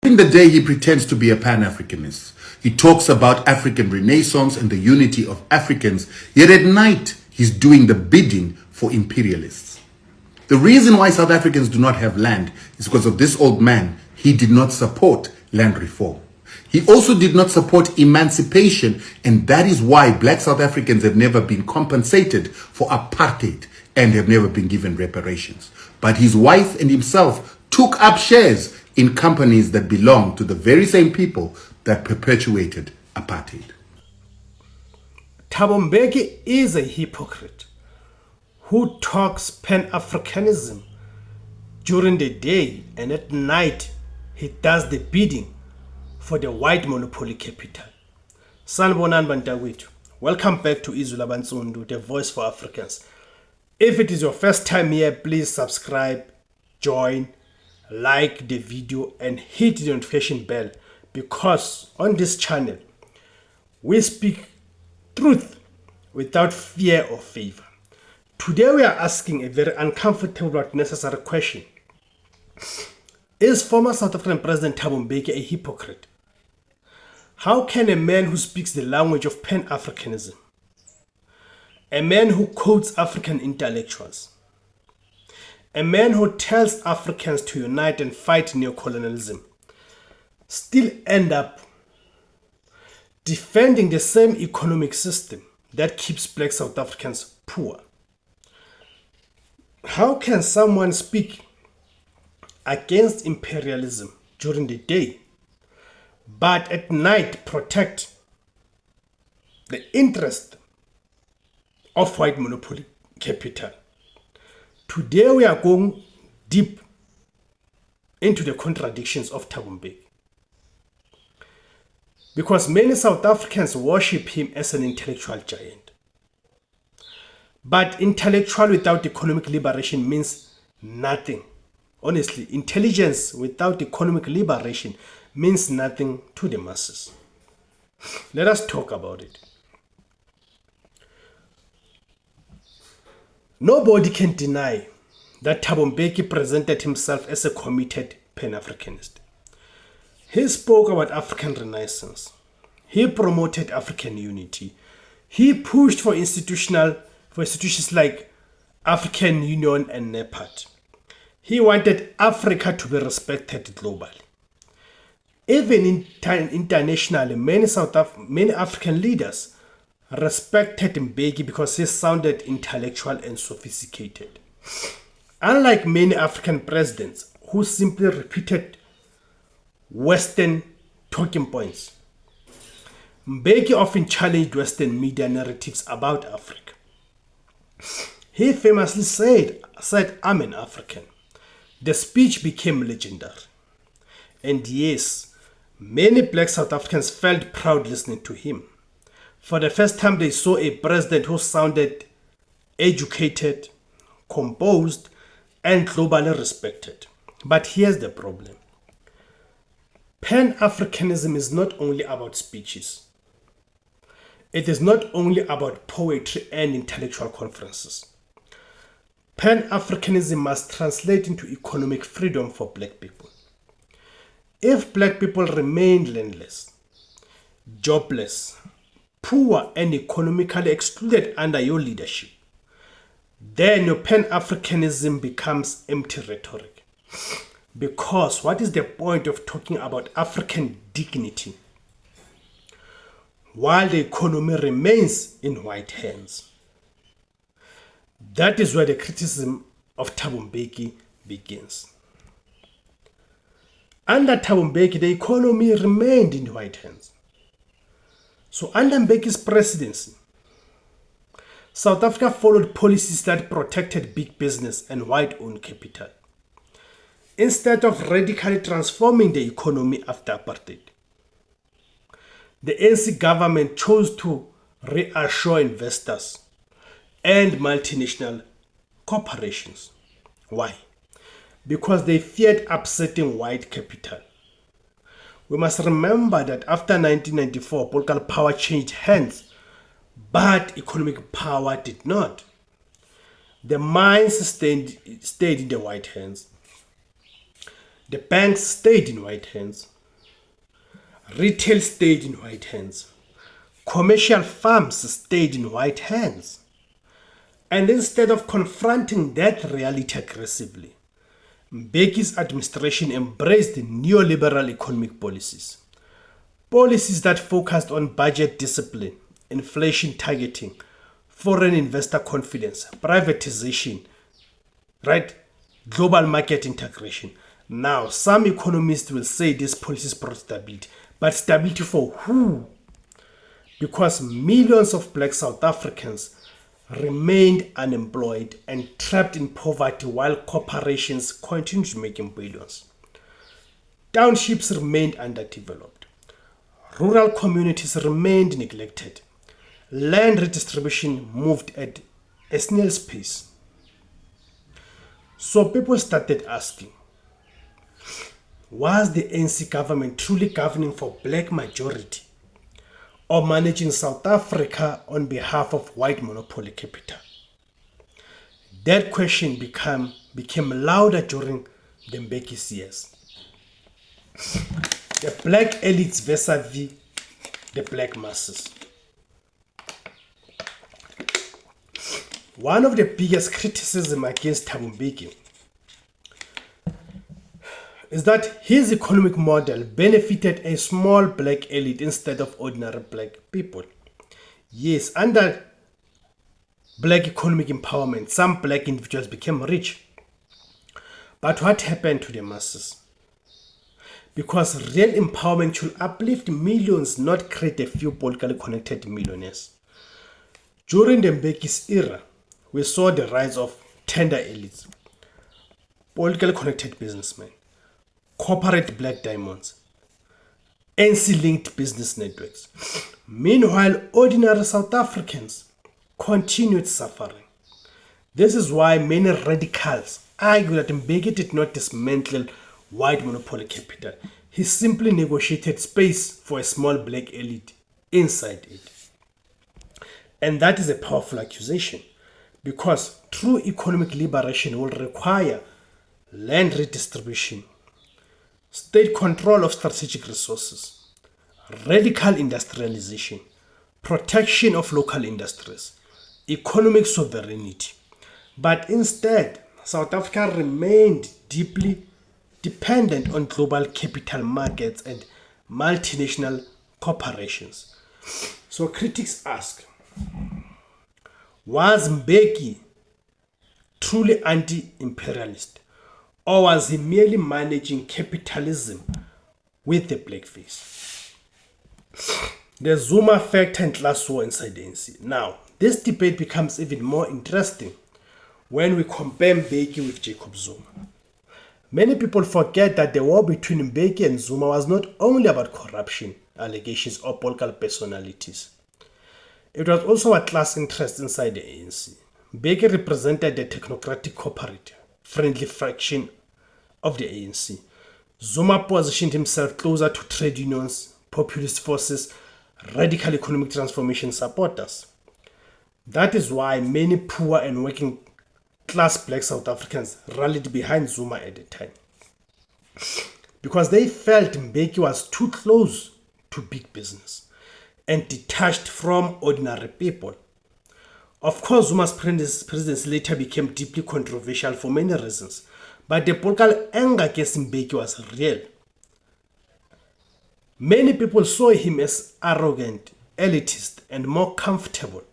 In the day, he pretends to be a Pan-Africanist. He talks about African Renaissance and the unity of Africans, yet at night, he's doing the bidding for imperialists. The reason why South Africans do not have land is because of this old man. He did not support land reform. He also did not support emancipation, and that is why black South Africans have never been compensated for apartheid and have never been given reparations. But his wife and himself took up shares in companies that belong to the very same people that perpetuated apartheid. Thabo Mbeki is a hypocrite who talks Pan-Africanism during the day, and at night he does the bidding for the white monopoly capital. Sanibonani bantawethu. Welcome back to IZWI LABANSUNDU, the voice for Africans. If it is your first time here, please subscribe, join, like the video and hit the notification bell, because on this channel we speak truth without fear or favor. Today we are asking a very uncomfortable but necessary question. Is former South African President Thabo Mbeki a hypocrite? How can a man who speaks the language of Pan-Africanism, a man who quotes African intellectuals, a man who tells Africans to unite and fight neocolonialism, still end up defending the same economic system that keeps black South Africans poor? How can someone speak against imperialism during the day, but at night protect the interest of white monopoly capital? Today we are going deep into the contradictions of Thabo Mbeki, because many South Africans worship him as an intellectual giant. But intellectual without economic liberation means nothing. Honestly, intelligence without economic liberation means nothing to the masses. Let us talk about it. Nobody can deny that Thabo Mbeki presented himself as a committed Pan-Africanist. He spoke about African Renaissance. He promoted African unity. He pushed for institutions like African Union and NEPAD. He wanted Africa to be respected globally. Even internationally, many African leaders respected Mbeki because he sounded intellectual and sophisticated. Unlike many African presidents who simply repeated Western talking points, Mbeki often challenged Western media narratives about Africa. He famously said, "I'm an African." The speech became legendary. And yes, many black South Africans felt proud listening to him. For the first time, they saw a president who sounded educated, composed, and globally respected. But here's the problem. Pan-Africanism is not only about speeches. It is not only about poetry and intellectual conferences. Pan-Africanism must translate into economic freedom for black people. If black people remain landless, jobless, poor, and economically excluded under your leadership, then your Pan-Africanism becomes empty rhetoric. Because what is the point of talking about African dignity while the economy remains in white hands? That is where the criticism of Thabo Mbeki begins. Under Thabo Mbeki, the economy remained in white hands. So under Mbeki's presidency, South Africa followed policies that protected big business and white-owned capital, instead of radically transforming the economy after apartheid. The ANC government chose to reassure investors and multinational corporations. Why? Because they feared upsetting white capital. We must remember that after 1994, political power changed hands, but economic power did not. The mines stayed in the white hands. The banks stayed in white hands. Retail stayed in white hands. Commercial farms stayed in white hands. And instead of confronting that reality aggressively, Mbeki's administration embraced neoliberal economic policies. Policies that focused on budget discipline, inflation targeting, foreign investor confidence, privatization, right? Global market integration. Now, some economists will say these policies brought stability, but stability for who? Because millions of black South Africans remained unemployed and trapped in poverty while corporations continued making billions. Townships remained underdeveloped. Rural communities remained neglected. Land redistribution moved at a snail's pace. So people started asking, was the ANC government truly governing for black majority or managing South Africa on behalf of white monopoly capital? That question became louder during the Mbeki's years. The black elites vis-a-vis the black masses. One of the biggest criticisms against Thabo Mbeki is that his economic model benefited a small black elite instead of ordinary black people. Yes, under black economic empowerment, some black individuals became rich. But what happened to the masses? Because real empowerment should uplift millions, not create a few politically connected millionaires. During the Mbeki's era, we saw the rise of tender elites, politically connected businessmen, corporate black diamonds, ANC-linked business networks. Meanwhile, ordinary South Africans continued suffering. This is why many radicals argue that Mbeki did not dismantle white monopoly capital. He simply negotiated space for a small black elite inside it. And that is a powerful accusation, because true economic liberation will require land redistribution, state control of strategic resources, radical industrialization, protection of local industries, economic sovereignty. But instead, South Africa remained deeply dependent on global capital markets and multinational corporations. So critics ask, was Mbeki truly anti-imperialist, or was he merely managing capitalism with the blackface? The Zuma factor and class war inside the ANC. Now, this debate becomes even more interesting when we compare Mbeki with Jacob Zuma. Many people forget that the war between Mbeki and Zuma was not only about corruption, allegations, or political personalities. It was also a class interest inside the ANC. Mbeki represented the technocratic corporate, friendly fraction of the ANC. Zuma positioned himself closer to trade unions, populist forces, radical economic transformation supporters. That is why many poor and working class black South Africans rallied behind Zuma at the time, because they felt Mbeki was too close to big business and detached from ordinary people. Of course, Zuma's presidency later became deeply controversial for many reasons, but the political anger against Mbeki was real. Many people saw him as arrogant, elitist, and more comfortable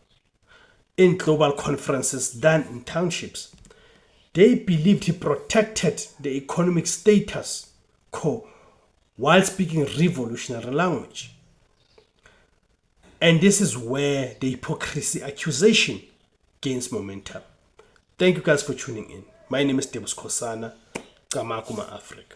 in global conferences than in townships. They believed he protected the economic status quo while speaking revolutionary language. And this is where the hypocrisy accusation gains momentum. Thank you guys for tuning in. My name is Debus Kosana, Kamakuma Africa.